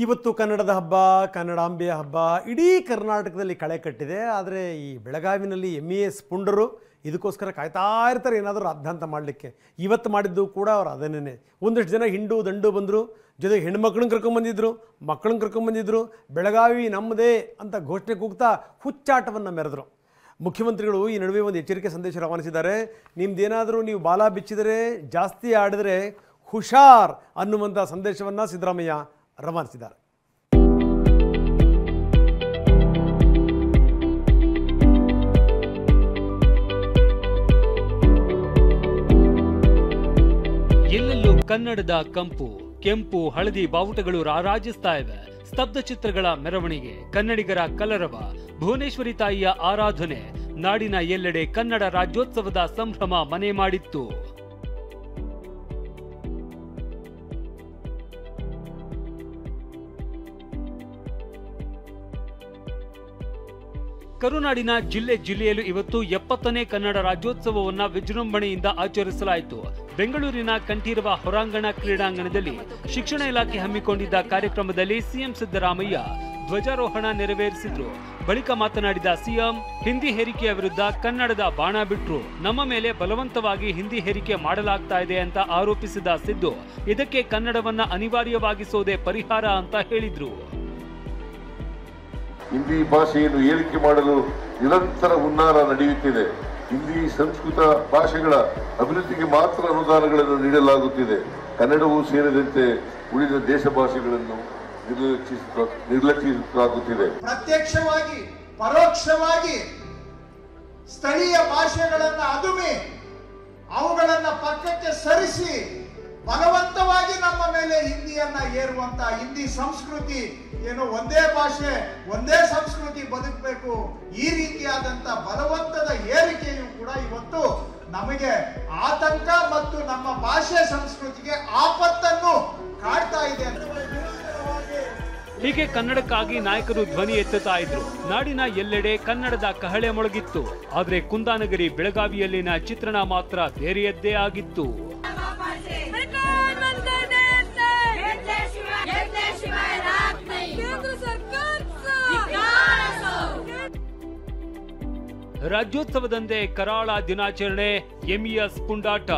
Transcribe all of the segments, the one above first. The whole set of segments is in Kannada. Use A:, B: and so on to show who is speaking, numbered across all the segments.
A: ಇವತ್ತು ಕನ್ನಡದ ಹಬ್ಬ, ಕನ್ನಡಾಂಬೆಯ ಹಬ್ಬ ಇಡೀ ಕರ್ನಾಟಕದಲ್ಲಿ ಕಳೆ ಕಟ್ಟಿದೆ. ಆದರೆ ಈ ಬೆಳಗಾವಿನಲ್ಲಿ MES ಪುಂಡರು ಇದಕ್ಕೋಸ್ಕರ ಕಾಯ್ತಾ ಇರ್ತಾರೆ ಏನಾದರೂ ರಾದ್ಧಾಂತ ಮಾಡಲಿಕ್ಕೆ. ಇವತ್ತು ಮಾಡಿದ್ದು ಕೂಡ ಅವ್ರು ಅದನ್ನೇ. ಒಂದಷ್ಟು ಜನ ಹಿಂಡು ದಂಡು ಬಂದರು, ಜೊತೆಗೆ ಹೆಣ್ಮಕ್ಳನ್ನ ಕರ್ಕೊಂಬಂದಿದ್ರು, ಮಕ್ಕಳನ್ನ ಕರ್ಕೊಂಬಂದಿದ್ರು. ಬೆಳಗಾವಿ ನಮ್ಮದೇ ಅಂತ ಘೋಷಣೆ ಕೂಗ್ತಾ ಹುಚ್ಚಾಟವನ್ನು ಮೆರೆದರು. ಮುಖ್ಯಮಂತ್ರಿಗಳು ಈ ನಡುವೆ ಒಂದು ಎಚ್ಚರಿಕೆ ಸಂದೇಶ ರವಾನಿಸಿದ್ದಾರೆ. ನಿಮ್ದೇನಾದರೂ ನೀವು ಬಾಲ ಬಿಚ್ಚಿದರೆ, ಜಾಸ್ತಿ ಆಡಿದರೆ ಹುಷಾರ್ ಅನ್ನುವಂಥ ಸಂದೇಶವನ್ನು ಸಿದ್ದರಾಮಯ್ಯ ರವಾನಿಸಿದ್ದಾರೆ.
B: ಎಲ್ಲೆಲ್ಲೂ ಕನ್ನಡದ ಕಂಪು, ಕೆಂಪು, ಹಳದಿ ಬಾವುಟಗಳು ರಾರಾಜಿಸ್ತಾ ಇವೆ. ಸ್ತಬ್ಧ ಚಿತ್ರಗಳ ಮೆರವಣಿಗೆ, ಕನ್ನಡಿಗರ ಕಲರವ, ಭುವನೇಶ್ವರಿ ತಾಯಿಯ ಆರಾಧನೆ, ನಾಡಿನ ಎಲ್ಲೆಡೆ ಕನ್ನಡ ರಾಜ್ಯೋತ್ಸವದ ಸಂಭ್ರಮ ಮನೆ ಮಾಡಿತ್ತು. ಕರುನಾಡಿನ ಜಿಲ್ಲೆಯಲ್ಲೂ ಇವತ್ತು 70ನೇ ಕನ್ನಡ ರಾಜ್ಯೋತ್ಸವವನ್ನ ವಿಜೃಂಭಣೆಯಿಂದ ಆಚರಿಸಲಾಯಿತು. ಬೆಂಗಳೂರಿನ ಕಂಠೀರವ ಹೊರಾಂಗಣ ಕ್ರೀಡಾಂಗಣದಲ್ಲಿ ಶಿಕ್ಷಣ ಇಲಾಖೆ ಹಮ್ಮಿಕೊಂಡಿದ್ದ ಕಾರ್ಯಕ್ರಮದಲ್ಲಿ ಸಿಎಂ ಸಿದ್ದರಾಮಯ್ಯ ಧ್ವಜಾರೋಹಣ ನೆರವೇರಿಸಿದ್ರು. ಬಳಿಕ ಮಾತನಾಡಿದ ಸಿಎಂ, ಹಿಂದಿ ಹೇರಿಕೆಯ ವಿರುದ್ಧ ಕನ್ನಡದ ಬಾಣ ಬಿಟ್ರು. ನಮ್ಮ ಮೇಲೆ ಬಲವಂತವಾಗಿ ಹಿಂದಿ ಹೇರಿಕೆ ಮಾಡಲಾಗ್ತಾ ಇದೆ ಅಂತ ಆರೋಪಿಸಿದ ಸಿದ್ದು, ಇದಕ್ಕೆ ಕನ್ನಡವನ್ನ ಅನಿವಾರ್ಯವಾಗಿಸೋದೇ ಪರಿಹಾರ ಅಂತ ಹೇಳಿದ್ರು.
C: ಹಿಂದಿ ಭಾಷೆಯನ್ನು ಏರಿಕೆ ಮಾಡಲು ನಿರಂತರ ಹುನ್ನಾರ ನಡೆಯುತ್ತಿದೆ. ಹಿಂದಿ ಸಂಸ್ಕೃತ ಭಾಷೆಗಳ ಅಭಿವೃದ್ಧಿಗೆ ಮಾತ್ರ ಅನುದಾನಗಳನ್ನು ನೀಡಲಾಗುತ್ತಿದೆ. ಕನ್ನಡವೂ ಸೇರಿದಂತೆ ಉಳಿದ ದೇಶ ಭಾಷೆಗಳನ್ನು ನಿರ್ಲಕ್ಷಿಸಲಾಗುತ್ತಿದೆ.
D: ಪ್ರತ್ಯಕ್ಷವಾಗಿ ಪರೋಕ್ಷವಾಗಿ ಸ್ಥಳೀಯ ಭಾಷೆಗಳನ್ನು ಅದುಮಿ ಅವುಗಳನ್ನು ಪಕ್ಕಕ್ಕೆ ಸರಿಸಿ ಬಲವಂತವಾಗಿ ನಮ್ಮ ಮೇಲೆ ಹಿಂದಿಯನ್ನ ಏರುವಂತ ಹಿಂದಿ ಸಂಸ್ಕೃತಿ ಏನು, ಒಂದೇ ಭಾಷೆ ಒಂದೇ ಸಂಸ್ಕೃತಿ ಬದುಕಬೇಕು, ಈ ರೀತಿಯಾದಂತ ಬಲವಂತದ ಏರಿಕೆಯು ಕೂಡ ಇವತ್ತು ನಮಗೆ ಆತಂಕ ಮತ್ತು ನಮ್ಮ ಭಾಷೆ ಸಂಸ್ಕೃತಿಗೆ ಆಪತ್ತನ್ನು ಕಾಡ್ತಾ ಇದೆ.
B: ಹೀಗೆ ಕನ್ನಡಕ್ಕಾಗಿ ನಾಯಕರು ಧ್ವನಿ ಎತ್ತುತ್ತಾ ಇದ್ರು. ನಾಡಿನ ಎಲ್ಲೆಡೆ ಕನ್ನಡದ ಕಹಳೆ ಮೊಳಗಿತ್ತು. ಆದ್ರೆ ಕುಂದಾನಗರಿ ಬೆಳಗಾವಿಯಲ್ಲಿನ ಚಿತ್ರಣ ಮಾತ್ರ ಬೇರೆಯದ್ದೇ ಆಗಿತ್ತು. ರಾಜ್ಯೋತ್ಸವದಂದೇ ಕರಾಳ ದಿನಾಚರಣೆ, MES ಪುಂಡಾಟ.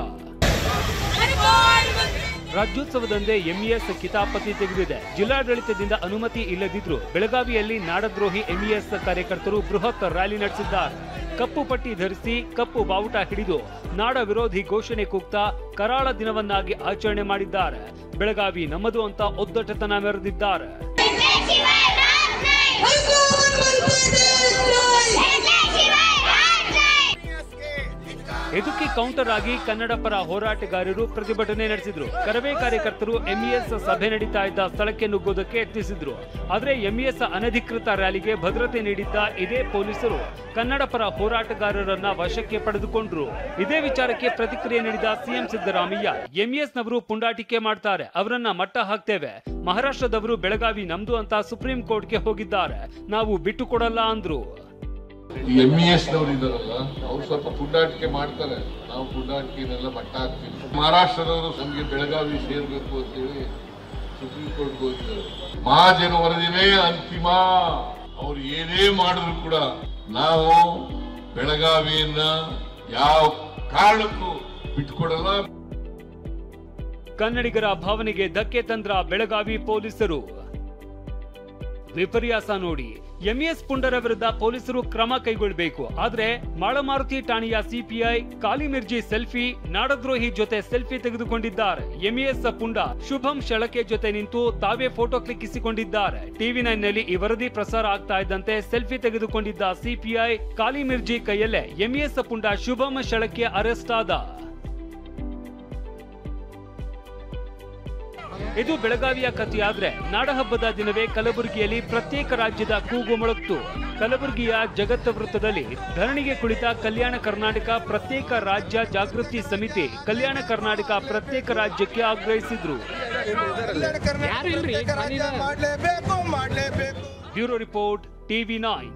B: ರಾಜ್ಯೋತ್ಸವದಂದೇ MES ಕಿತಾಪತಿ ತೆಗೆದಿದೆ. ಜಿಲ್ಲಾಡಳಿತದಿಂದ ಅನುಮತಿ ಇಲ್ಲದಿದ್ರು ಬೆಳಗಾವಿಯಲ್ಲಿ ನಾಡದ್ರೋಹಿ MES ಕಾರ್ಯಕರ್ತರು ಬೃಹತ್ ರ್ಯಾಲಿ ನಡೆಸಿದ್ದಾರೆ. ಕಪ್ಪು ಪಟ್ಟಿ ಧರಿಸಿ, ಕಪ್ಪು ಬಾವುಟ ಹಿಡಿದು ನಾಡ ವಿರೋಧಿ ಘೋಷಣೆ ಕೂಗ್ತಾ ಕರಾಳ ದಿನವನ್ನಾಗಿ ಆಚರಣೆ ಮಾಡಿದ್ದಾರೆ. ಬೆಳಗಾವಿ ನಮ್ಮದು ಅಂತ ಒದ್ದಟತನ ಮೆರೆದಿದ್ದಾರೆ. ಇದಕ್ಕೆ ಕೌಂಟರ್ ಆಗಿ ಕನ್ನಡ ಪರ ಹೋರಾಟಗಾರರು ಪ್ರತಿಭಟನೆ ನಡೆಸಿದ್ರು. ಕರವೇ ಕಾರ್ಯಕರ್ತರು MES ಸಭೆ ನಡೀತಾ ಇದ್ದ ಸ್ಥಳಕ್ಕೆ ನುಗ್ಗೋದಕ್ಕೆ ಯತ್ನಿಸಿದ್ರು. ಆದರೆ MES ಅನಧಿಕೃತ ರ್ಯಾಲಿಗೆ ಭದ್ರತೆ ನೀಡಿದ್ದ ಇದೇ ಪೊಲೀಸರು ಕನ್ನಡ ಪರ ಹೋರಾಟಗಾರರನ್ನ ವಶಕ್ಕೆ ಪಡೆದುಕೊಂಡ್ರು. ಇದೇ ವಿಚಾರಕ್ಕೆ ಪ್ರತಿಕ್ರಿಯೆ ನೀಡಿದ ಸಿಎಂ ಸಿದ್ದರಾಮಯ್ಯ, MES ನವರು ಪುಂಡಾಟಿಕೆ ಮಾಡ್ತಾರೆ, ಅವರನ್ನ ಮಟ್ಟ ಹಾಕ್ತೇವೆ. ಮಹಾರಾಷ್ಟ್ರದವರು ಬೆಳಗಾವಿ ನಮ್ದು ಅಂತ ಸುಪ್ರೀಂ ಕೋರ್ಟ್ಗೆ ಹೋಗಿದ್ದಾರೆ, ನಾವು ಬಿಟ್ಟು ಕೊಡಲ್ಲ ಅಂದ್ರು.
C: MES ನವರು ಇದಾರಲ್ಲ, ಅವ್ರು ಸ್ವಲ್ಪ ಪುಂಡಾಟಿಕೆ ಮಾಡ್ತಾರೆ, ನಾವು ಪುಂಡಾಟಿಕೆನೆಲ್ಲ ಮಟ್ಟ ಹಾಕ್ತೀವಿ. ಮಹಾರಾಷ್ಟ್ರದವರು ನಮ್ಗೆ ಬೆಳಗಾವಿ ಸೇರ್ಬೇಕು ಅಂತೇಳಿ ಸುಪ್ರೀಂ ಕೋರ್ಟ್ಗೆ ಹೋಗಿದ್ದಾರೆ. ಮಹಾಜನ ವರದಿನೇ ಅಂತಿಮ. ಅವ್ರು ಏನೇ ಮಾಡಿದ್ರು ಕೂಡ ನಾವು ಬೆಳಗಾವಿಯನ್ನ ಯಾವ ಕಾರಣಕ್ಕೂ ಬಿಟ್ಟುಕೊಡಲ್ಲ.
B: ಕನ್ನಡಿಗರ ಭಾವನೆಗೆ ಧಕ್ಕೆ ತಂದ್ರ ಬೆಳಗಾವಿ ಪೊಲೀಸರು. ವಿಪರ್ಯಾಸ ನೋಡಿ, MES ಪುಂಡರ ವಿರುದ್ಧ ಪೊಲೀಸರು ಕ್ರಮ ಕೈಗೊಳ್ಳಬೇಕು. ಆದ್ರೆ ಮಾಳಮಾರುತಿ ಠಾಣೆಯ CPI ಕಾಲಿಮಿರ್ಜಿ ಸೆಲ್ಫಿ, ನಾಡದ್ರೋಹಿ ಜೊತೆ ಸೆಲ್ಫಿ ತೆಗೆದುಕೊಂಡಿದ್ದಾರೆ. MES ಪುಂಡ ಶುಭಂ ಶೆಳಕೆ ಜೊತೆ ನಿಂತು ತಾವೇ ಫೋಟೋ ಕ್ಲಿಕ್ಕಿಸಿಕೊಂಡಿದ್ದಾರೆ. TV9 ನಲ್ಲಿ ಈ ವರದಿ ಪ್ರಸಾರ ಆಗ್ತಾ ಇದ್ದಂತೆ ಸೆಲ್ಫಿ ತೆಗೆದುಕೊಂಡಿದ್ದ CPI ಕಾಲಿಮಿರ್ಜಿ ಕೈಯಲ್ಲೇ MES ಪುಂಡ ಶುಭಂ ಶೆಳಕೆ ಅರೆಸ್ಟ್ ಆದ. ಇದು ಬೆಳಗಾವಿಯ ಕಥೆಯಾದ್ರೆ ನಾಡಹಬ್ಬದ ದಿನವೇ ಕಲಬುರಗಿಯಲ್ಲಿ ಪ್ರತ್ಯೇಕ ರಾಜ್ಯದ ಕೂಗು ಮೊಳಗ್ತು. ಕಲಬುರಗಿಯ ಜಗತ್ತ ವೃತ್ತದಲ್ಲಿ ಧರಣಿಗೆ ಕುಳಿತ ಕಲ್ಯಾಣ ಕರ್ನಾಟಕ ಪ್ರತ್ಯೇಕ ರಾಜ್ಯ ಜಾಗೃತಿ ಸಮಿತಿ ಕಲ್ಯಾಣ ಕರ್ನಾಟಕ ಪ್ರತ್ಯೇಕ ರಾಜ್ಯಕ್ಕೆ ಆಗ್ರಹಿಸಿದ್ರು. Bureau report, TV9.